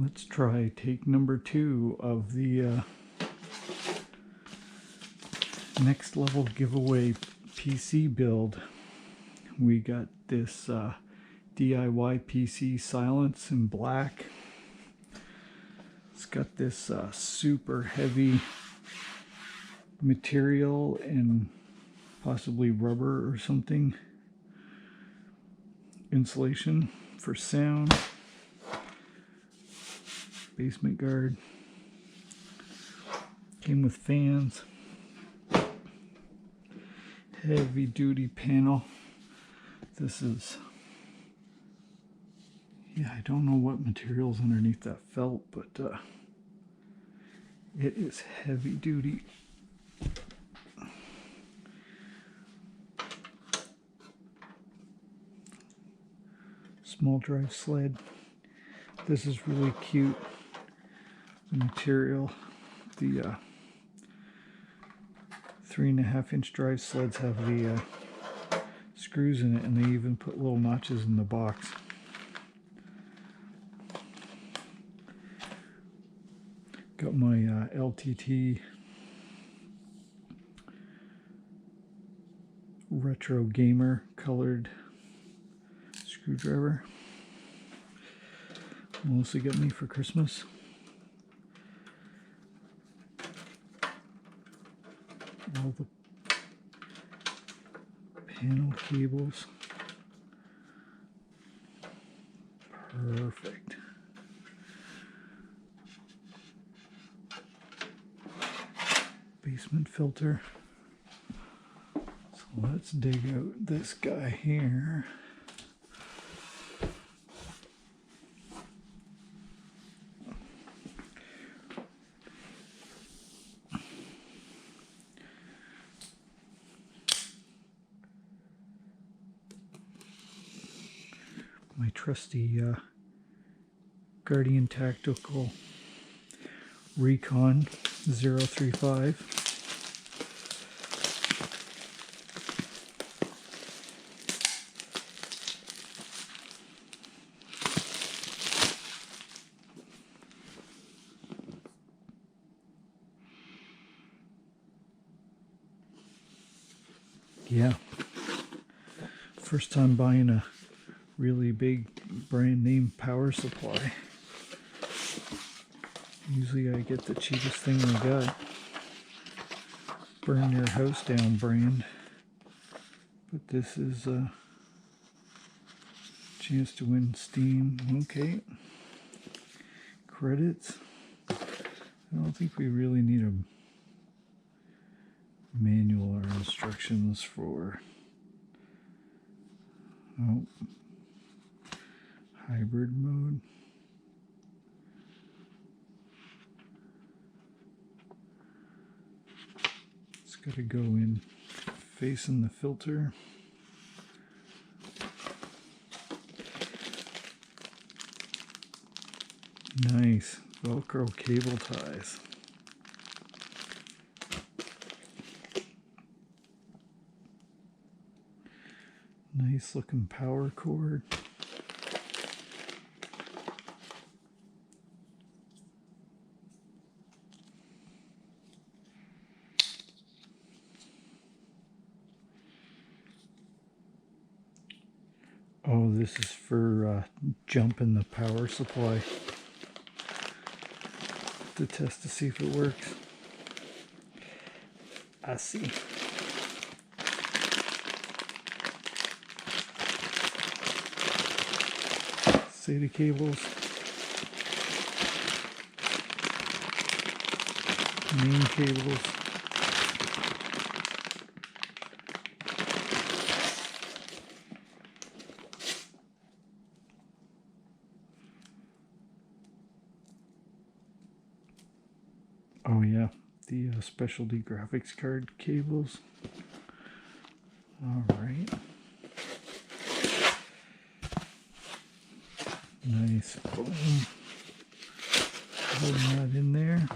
Let's try take number 2 of the next level giveaway PC build. We got this DIY PC Silence in black. It's got this super heavy material and possibly rubber or something. Insulation for sound. Basement guard. Came with fans. Heavy duty panel. This is, yeah, I don't know what material's underneath that felt, but it is heavy duty. Small drive sled. This is really cute. The material, the 3.5-inch drive sleds have the screws in it, and they even put little notches in the box. Got my LTT retro gamer colored screwdriver. Melissa got me for Christmas. All the panel cables. Perfect. Basement filter. So let's dig out this guy here. My trusty Guardian Tactical Recon 035. Yeah, first time buying a really big brand name power supply. Usually I get the cheapest thing I got. Burn your house down brand. But this is a chance to win Steam. Okay. Credits. I don't think we really need a manual or instructions for hybrid mode. It's got to go in facing the filter. Nice Velcro cable ties. Nice looking power cord. Oh, this is for jumping the power supply to test to see if it works. I see. SATA cables. Main cables. Oh yeah, the specialty graphics card cables. All right. Nice. Boom. Holding that in there.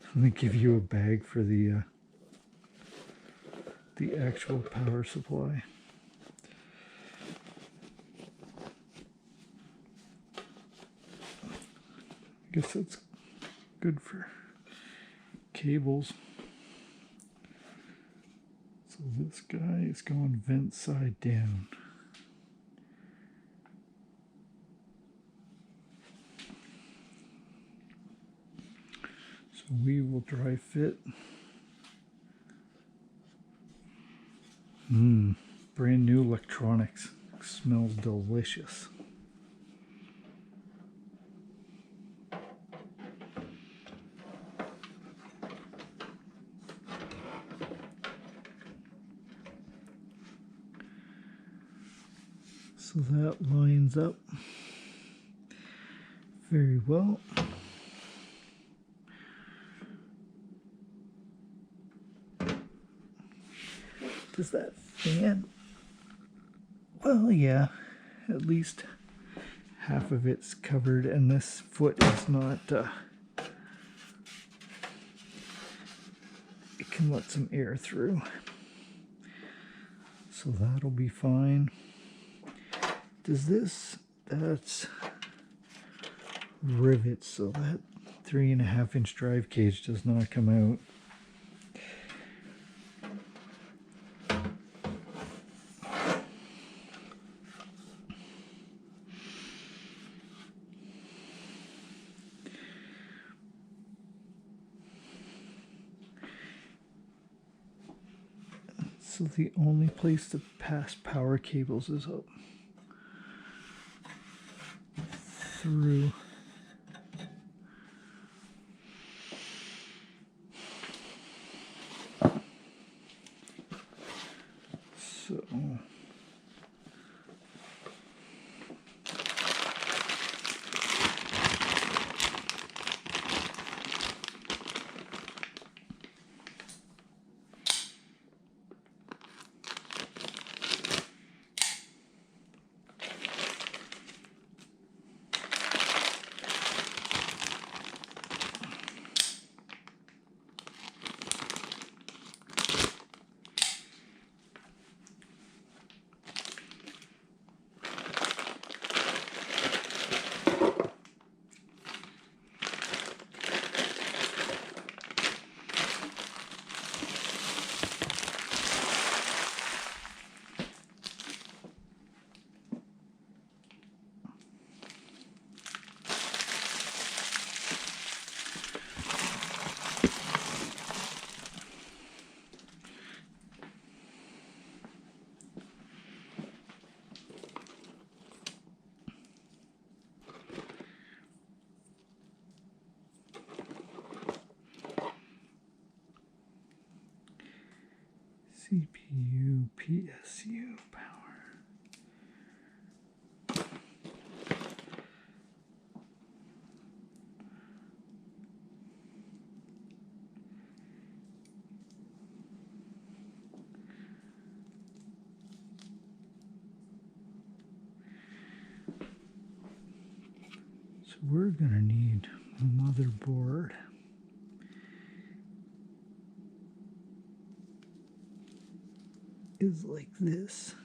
Let me give you a bag for the actual power supply. guess that's good for cables. So this guy is going vent side down. So we will dry fit. Brand new electronics. Smells delicious. So that lines up very well. Does that fan? Well, yeah, at least half of it's covered, and this foot is not, it can let some air through. So that'll be fine. Does this, that's rivets, so that 3.5-inch drive cage does not come out. So the only place to pass power cables is up through. So CPU, PSU power. So we're gonna need a motherboard. Is like this.